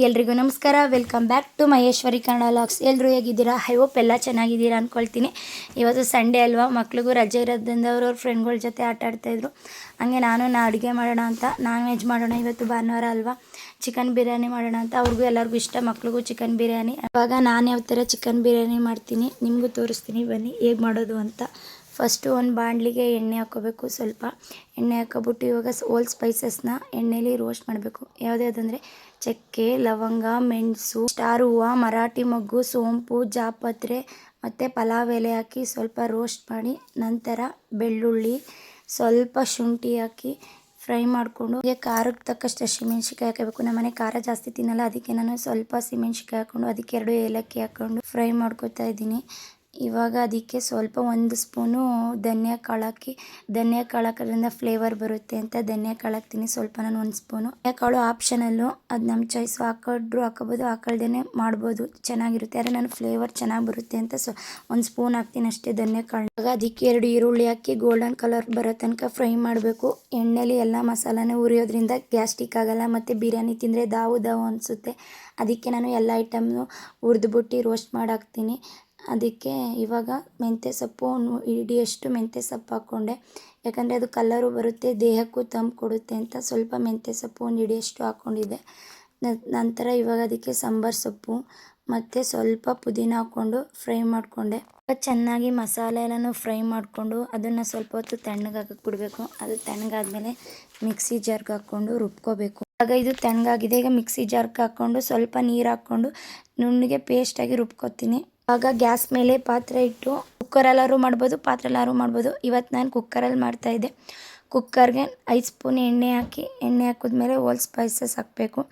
ಎಲ್ರಿಗೂ ನಮಸ್ಕಾರ. Welcome back to Maheshwari Kannada logs. ಎಲ್ಲರೂ ಹೇಗಿದ್ದೀರಾ? ಐ ಹೋಪ್ ಎಲ್ಲ ಚೆನ್ನಾಗಿದ್ದೀರಾ ಅಂದ್ಕೊಳ್ತೀನಿ. ಇವತ್ತು ಸಂಡೇ ಅಲ್ವಾ, ಮಕ್ಳಿಗೂ ರಜೆ ಇರೋದ್ರಿಂದ ಅವ್ರವ್ರ ಫ್ರೆಂಡ್ಗಳ ಜೊತೆ ಆಟ ಆಡ್ತಾಯಿದ್ರು. ಹಂಗೆ ನಾನು ಅಡುಗೆ ಮಾಡೋಣ ಅಂತ, ನಾನ್ ವೆಜ್ ಮಾಡೋಣ, ಇವತ್ತು ಭಾನುವಾರ ಅಲ್ವಾ, ಚಿಕನ್ ಬಿರಿಯಾನಿ ಮಾಡೋಣ ಅಂತ. ಅವ್ರಿಗೂ ಎಲ್ಲರಿಗೂ ಇಷ್ಟ, ಮಕ್ಳಿಗೂ ಚಿಕನ್ ಬಿರಿಯಾನಿ. ಇವಾಗ ನಾನು ಯಾವ ಥರ ಚಿಕನ್ ಬಿರಿಯಾನಿ ಮಾಡ್ತೀನಿ ನಿಮಗೂ ತೋರಿಸ್ತೀನಿ, ಬನ್ನಿ ಹೇಗೆ ಮಾಡೋದು ಅಂತ. ಫಸ್ಟು ಒಂದು ಬಾಣಲಿಗೆ ಎಣ್ಣೆ ಹಾಕ್ಕೋಬೇಕು. ಸ್ವಲ್ಪ ಎಣ್ಣೆ ಹಾಕ್ಕೊಬಿಟ್ಟು ಇವಾಗ ಓಲ್ ಸ್ಪೈಸಸ್ನ ಎಣ್ಣೆಲಿ ರೋಸ್ಟ್ ಮಾಡಬೇಕು. ಯಾವುದ್ಯಾವುದಂದರೆ ಚಕ್ಕೆ, ಲವಂಗ, ಮೆಣಸು, ಸ್ಟಾರ್ ಹೂವು, ಮರಾಠಿ ಮೊಗ್ಗು, ಸೋಂಪು, ಜಾಪತ್ರೆ ಮತ್ತು ಪಲಾವ್ ಎಲೆ ಹಾಕಿ ಸ್ವಲ್ಪ ರೋಸ್ಟ್ ಮಾಡಿ, ನಂತರ ಬೆಳ್ಳುಳ್ಳಿ, ಸ್ವಲ್ಪ ಶುಂಠಿ ಹಾಕಿ ಫ್ರೈ ಮಾಡಿಕೊಂಡು, ಖಾರಕ್ಕೆ ತಕ್ಕಷ್ಟು ಹಸಿಮೆಣ್ಸಿಕಾಯಿ ಹಾಕಬೇಕು. ನಮ್ಮನೆ ಖಾರ ಜಾಸ್ತಿ ತಿನ್ನಲ್ಲ, ಅದಕ್ಕೆ ನಾನು ಸ್ವಲ್ಪ ಹಸಿಮೆಣ್ಸಿಕಾಯಿ ಹಾಕ್ಕೊಂಡು ಅದಕ್ಕೆ 2 ಏಲಕ್ಕಿ ಹಾಕ್ಕೊಂಡು ಫ್ರೈ ಮಾಡ್ಕೊತಾ ಇದ್ದೀನಿ. ಇವಾಗ ಅದಕ್ಕೆ ಸ್ವಲ್ಪ 1 ಸ್ಪೂನು ಧನಿಯಾ ಕಾಳು ಹಾಕಿ, ಧನಿಯಾ ಕಾಳು ಹಾಕೋದ್ರಿಂದ ಫ್ಲೇವರ್ ಬರುತ್ತೆ ಅಂತ ಧನಿಯಾ ಕಾಳು ಹಾಕ್ತೀನಿ ಸ್ವಲ್ಪ. ನಾನು 1 ಸ್ಪೂನು. ಧನಿಯಾ ಕಾಳು ಆಪ್ಷನಲ್ಲು, ಅದು ನಮ್ಮ ಚಾಯ್ಸು. ಹಾಕಿದ್ರು ಹಾಕೋಬೋದು, ಹಾಕೊಳ್ದೇ ಮಾಡ್ಬೋದು, ಚೆನ್ನಾಗಿರುತ್ತೆ. ಆದರೆ ನಾನು ಫ್ಲೇವರ್ ಚೆನ್ನಾಗಿ ಬರುತ್ತೆ ಅಂತ 1 ಸ್ಪೂನ್ ಹಾಕ್ತೀನಿ ಅಷ್ಟೇ ಧನಿಯಾ ಕಾಳು. ಇವಾಗ ಅದಕ್ಕೆ 2 ಈರುಳ್ಳಿ ಹಾಕಿ ಗೋಲ್ಡನ್ ಕಲರ್ ಬರೋ ತನಕ ಫ್ರೈ ಮಾಡಬೇಕು. ಎಣ್ಣೆಲಿ ಎಲ್ಲ ಮಸಾಲಾನ ಉರಿಯೋದ್ರಿಂದ ಗ್ಯಾಸ್ಟ್ರಿಕ್ ಆಗಲ್ಲ ಮತ್ತು ಬಿರಿಯಾನಿ ತಿಂದರೆ ದಾವು ಅನಿಸುತ್ತೆ. ಅದಕ್ಕೆ ನಾನು ಎಲ್ಲ ಐಟಮ್ನು ಹುರಿದ್ಬಿಟ್ಟು ರೋಸ್ಟ್ ಮಾಡಿ ಹಾಕ್ತೀನಿ. ಅದಕ್ಕೆ ಇವಾಗ ಮೆಂತ್ಯ ಸೊಪ್ಪು ಹಿಡಿಯಷ್ಟು ಮೆಂತ್ಯ ಸೊಪ್ಪು ಹಾಕ್ಕೊಂಡೆ, ಯಾಕಂದರೆ ಅದು ಕಲರು ಬರುತ್ತೆ, ದೇಹಕ್ಕೂ ತಂಪು ಕೊಡುತ್ತೆ ಅಂತ ಸ್ವಲ್ಪ ಮೆಂತ್ಯ ಸೊಪ್ಪು 1 ಹಿಡಿಯಷ್ಟು ಹಾಕ್ಕೊಂಡಿದ್ದೆ. ನಂತರ ಇವಾಗ ಅದಕ್ಕೆ ಸಾಂಬಾರು ಸೊಪ್ಪು ಮತ್ತು ಸ್ವಲ್ಪ ಪುದೀನ ಹಾಕ್ಕೊಂಡು ಫ್ರೈ ಮಾಡಿಕೊಂಡೆ. ಚೆನ್ನಾಗಿ ಮಸಾಲೆ ಎಲ್ಲನೂ ಫ್ರೈ ಮಾಡಿಕೊಂಡು ಅದನ್ನು ಸ್ವಲ್ಪ ಹೊತ್ತು ತಣ್ಣಗಾಗಕ್ಕೆ ಬಿಡಬೇಕು. ಅದು ತಣ್ಣಗಾದ್ಮೇಲೆ ಮಿಕ್ಸಿ ಜಾರ್ಗೆ ಹಾಕ್ಕೊಂಡು ರುಬ್ಕೋಬೇಕು. ಇವಾಗ ಇದು ತಣ್ಣಗಾಗಿದೆ. ಈಗ ಮಿಕ್ಸಿ ಜಾರ್ಗೆ ಹಾಕ್ಕೊಂಡು ಸ್ವಲ್ಪ ನೀರು ಹಾಕ್ಕೊಂಡು ನುಣ್ಣಗೆ ಪೇಸ್ಟಾಗಿ ರುಬ್ಕೋತೀನಿ. ಆಗ ಗ್ಯಾಸ್ ಮೇಲೆ ಪಾತ್ರೆ ಇಟ್ಟು, ಕುಕ್ಕರಲ್ಲಾದ್ರೂ ಮಾಡ್ಬೋದು, ಪಾತ್ರೆಲ್ಲಾದ್ರೂ ಮಾಡ್ಬೋದು. ಇವತ್ತು ನಾನು ಕುಕ್ಕರಲ್ಲಿ ಮಾಡ್ತಾಯಿದ್ದೆ. ಕುಕ್ಕರ್ಗೆ 5 ಸ್ಪೂನ್ ಎಣ್ಣೆ ಹಾಕಿ, ಎಣ್ಣೆ ಹಾಕಿದ್ಮೇಲೆ ಓಲ್ ಸ್ಪೈಸಸ್ ಹಾಕಬೇಕು.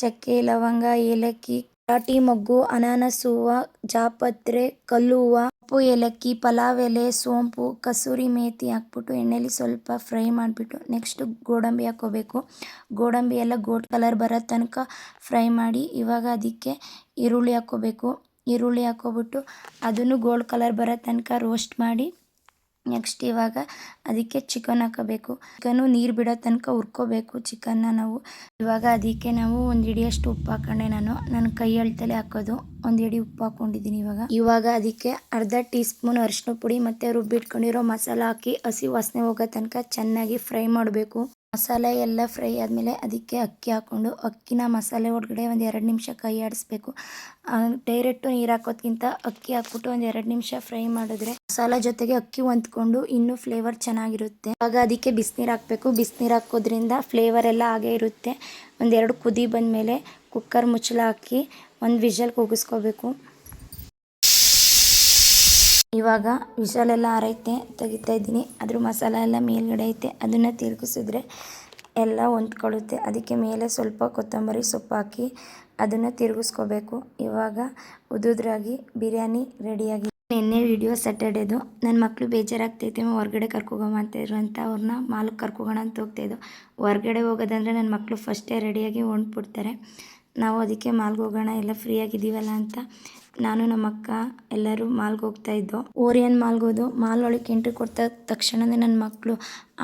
ಚಕ್ಕೆ, ಲವಂಗ, ಏಲಕ್ಕಿ, ಮರಾಠಿ ಮೊಗ್ಗು, ಅನಾನಸ್ ಹೂವು, ಜಾಪತ್ರೆ, ಕಲ್ಲು ಹೂವು, ಉಪ್ಪು, ಏಲಕ್ಕಿ, ಪಲಾವ್ ಎಲೆ, ಸೋಂಪು, ಕಸೂರಿ ಮೇಥಿ ಹಾಕ್ಬಿಟ್ಟು ಎಣ್ಣೆಲಿ ಸ್ವಲ್ಪ ಫ್ರೈ ಮಾಡಿಬಿಟ್ಟು ನೆಕ್ಸ್ಟು ಗೋಡಂಬಿ ಹಾಕ್ಕೋಬೇಕು. ಗೋಡಂಬಿ ಎಲ್ಲ ಗೋಲ್ಡ್ ಕಲರ್ ಬರೋ ತನಕ ಫ್ರೈ ಮಾಡಿ, ಇವಾಗ ಅದಕ್ಕೆ ಈರುಳ್ಳಿ ಹಾಕ್ಕೋಬೇಕು. ಈರುಳ್ಳಿ ಹಾಕ್ಕೊಬಿಟ್ಟು ಅದನ್ನು ಗೋಲ್ಡ್ ಕಲರ್ ಬರೋ ತನಕ ರೋಸ್ಟ್ ಮಾಡಿ, ನೆಕ್ಸ್ಟ್ ಇವಾಗ ಅದಕ್ಕೆ ಚಿಕನ್ ಹಾಕೋಬೇಕು. ಚಿಕನ್ನು ನೀರು ಬಿಡೋ ತನಕ ಹುರ್ಕೋಬೇಕು ಚಿಕನ್ನ ನಾವು. ಇವಾಗ ಅದಕ್ಕೆ ನಾವು 1 ಹಿಡಿಯಷ್ಟು ಉಪ್ಪು ಹಾಕೊಂಡೆ. ನಾನು ಕೈ ಅಳತೆಲೆ ಹಾಕೋದು, 1 ಹಿಡಿ ಉಪ್ಪು ಹಾಕ್ಕೊಂಡಿದ್ದೀನಿ. ಇವಾಗ ಅದಕ್ಕೆ ಅರ್ಧ ಟೀ ಸ್ಪೂನ್ ಅರಿಶಿನ ಪುಡಿ ಮತ್ತು ರುಬ್ಬಿಟ್ಕೊಂಡಿರೋ ಮಸಾಲ ಹಾಕಿ ಹಸಿ ವಾಸನೆ ಹೋಗೋ ತನಕ ಚೆನ್ನಾಗಿ ಫ್ರೈ ಮಾಡಬೇಕು. ಮಸಾಲೆ ಎಲ್ಲ ಫ್ರೈ ಆದಮೇಲೆ ಅದಕ್ಕೆ ಅಕ್ಕಿ ಹಾಕ್ಕೊಂಡು ಅಕ್ಕಿನ ಮಸಾಲೆ ಒಳಗಡೆ 1 2 ನಿಮಿಷ ಕೈ ಆಡಿಸ್ಬೇಕು. ಡೈರೆಕ್ಟು ನೀರು ಹಾಕೋದ್ಕಿಂತ ಅಕ್ಕಿ ಹಾಕ್ಬಿಟ್ಟು 1 2 ನಿಮಿಷ ಫ್ರೈ ಮಾಡಿದ್ರೆ ಮಸಾಲ ಜೊತೆಗೆ ಅಕ್ಕಿ ಹೊಂದ್ಕೊಂಡು ಇನ್ನೂ ಫ್ಲೇವರ್ ಚೆನ್ನಾಗಿರುತ್ತೆ. ಆಗ ಅದಕ್ಕೆ ಬಿಸಿನೀರು ಹಾಕಬೇಕು. ಬಿಸಿನೀರು ಹಾಕೋದ್ರಿಂದ ಫ್ಲೇವರ್ ಎಲ್ಲ ಹಾಗೇ ಇರುತ್ತೆ. 1 2 ಕುದಿ ಬಂದಮೇಲೆ ಕುಕ್ಕರ್ ಮುಚ್ಚಳ ಹಾಕಿ 1 ವಿಷಲ್ ಕೂಗಿಸ್ಕೋಬೇಕು. ಇವಾಗ ವಿಷಲೆಲ್ಲ ಆರೈತೆ, ತೆಗಿತಾ ಇದ್ದೀನಿ. ಅದ್ರ ಮಸಾಲ ಎಲ್ಲ ಮೇಲ್ಗಡೆ ಐತೆ, ಅದನ್ನು ತಿರುಗಿಸಿದ್ರೆ ಎಲ್ಲ ಹೊಂದ್ಕೊಳ್ಳುತ್ತೆ. ಅದಕ್ಕೆ ಮೇಲೆ ಸ್ವಲ್ಪ ಕೊತ್ತಂಬರಿ ಸೊಪ್ಪು ಹಾಕಿ ಅದನ್ನು ತಿರುಗಿಸ್ಕೋಬೇಕು. ಇವಾಗ ಉದುದ್ರಾಗಿ ಬಿರಿಯಾನಿ ರೆಡಿಯಾಗಿ. ನಿನ್ನೆ ವಿಡಿಯೋ ಸ್ಯಾಟರ್ಡೇದು. ನನ್ನ ಮಕ್ಕಳು ಬೇಜಾರಾಗ್ತೈತೆ, ಹೊರಗಡೆ ಕರ್ಕೋಗಮ್ಮ ಅಂತಾಯಿದ್ರು ಅಂತ ಅವ್ರನ್ನ ಮಾಲ್ಗೆ ಕರ್ಕೋಗೋಣ ಅಂತ ಹೋಗ್ತಾಯಿದ್ದು. ಹೊರಗಡೆ ಹೋಗೋದಂದರೆ ನನ್ನ ಮಕ್ಕಳು ಫಸ್ಟೇ ರೆಡಿಯಾಗಿ ಹೊಂಟ್ಬಿಡ್ತಾರೆ. ನಾವು ಅದಕ್ಕೆ ಮಾಲ್ಗೆ ಹೋಗೋಣ, ಎಲ್ಲ ಫ್ರೀಯಾಗಿದ್ದೀವಲ್ಲ ಅಂತ ನಾನು ನಮ್ಮ ಅಕ್ಕ ಎಲ್ಲರೂ ಮಾಲ್ಗೆ ಹೋಗ್ತಾಯಿದ್ದೋ. ಓರಿಯನ್ ಮಾಲ್ಗೆ ಹೋದೋ. ಮಾಲ್ ಒಳಗೆ ಎಂಟ್ರಿ ಕೊಡ್ತಾ ತಕ್ಷಣವೇ ನನ್ನ ಮಕ್ಕಳು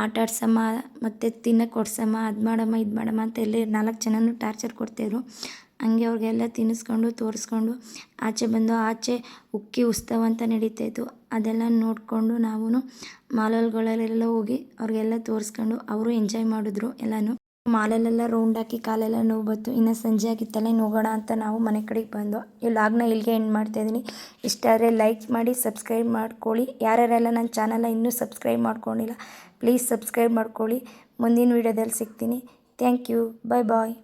ಆಟ ಆಡ್ಸಮ್ಮ ಮತ್ತು ತಿನ್ನಕ್ಕೆ ಕೊಡ್ಸಮ್ಮ, ಅದು ಮಾಡಮ್ಮ ಇದು ಮಾಡಮ್ಮ ಅಂತ ಎಲ್ಲ 4 ಜನನೂ ಟಾರ್ಚರ್ ಕೊಡ್ತಾಯಿದ್ರು. ಹಂಗೆ ಅವ್ರಿಗೆಲ್ಲ ತಿನ್ನಿಸ್ಕೊಂಡು ತೋರಿಸ್ಕೊಂಡು ಆಚೆ ಬಂದು, ಆಚೆ ಉಕ್ಕಿ ಉತ್ಸವ ಅಂತ ನಡೀತಾಯಿತ್ತು. ಅದೆಲ್ಲ ನೋಡಿಕೊಂಡು ನಾವು ಮಾಲ್ಗಳಲ್ಲೆಲ್ಲ ಹೋಗಿ ಅವ್ರಿಗೆಲ್ಲ ತೋರಿಸ್ಕೊಂಡು ಅವರು ಎಂಜಾಯ್ ಮಾಡಿದ್ರು ಎಲ್ಲನೂ. ಮಾಲಲ್ಲೆಲ್ಲ ರೌಂಡ್ ಹಾಕಿ ಕಾಲೆಲ್ಲ ನೋವು ಬಂತು. ಇನ್ನು ಸಂಜೆ ಆಗಿತ್ತಲ್ಲ, ಇನ್ನು ಹೋಗೋಣ ಅಂತ ನಾವು ಮನೆ ಕಡೆಗೆ ಬಂದು ಈ ಲಾಗ್ನ ಇಲ್ಲಿಗೆ ಎಂಡ್ ಮಾಡ್ತಾಯಿದ್ದೀನಿ. ಇಷ್ಟ ಆದರೆ ಲೈಕ್ ಮಾಡಿ, ಸಬ್ಸ್ಕ್ರೈಬ್ ಮಾಡ್ಕೊಳ್ಳಿ. ಯಾರ್ಯಾರೆಲ್ಲ ನನ್ನ ಚಾನಲ್ನ ಇನ್ನೂ ಸಬ್ಸ್ಕ್ರೈಬ್ ಮಾಡ್ಕೊಂಡಿಲ್ಲ ಪ್ಲೀಸ್ ಸಬ್ಸ್ಕ್ರೈಬ್ ಮಾಡ್ಕೊಳ್ಳಿ. ಮುಂದಿನ ವೀಡಿಯೋದಲ್ಲಿ ಸಿಗ್ತೀನಿ. Thank you. Bye bye.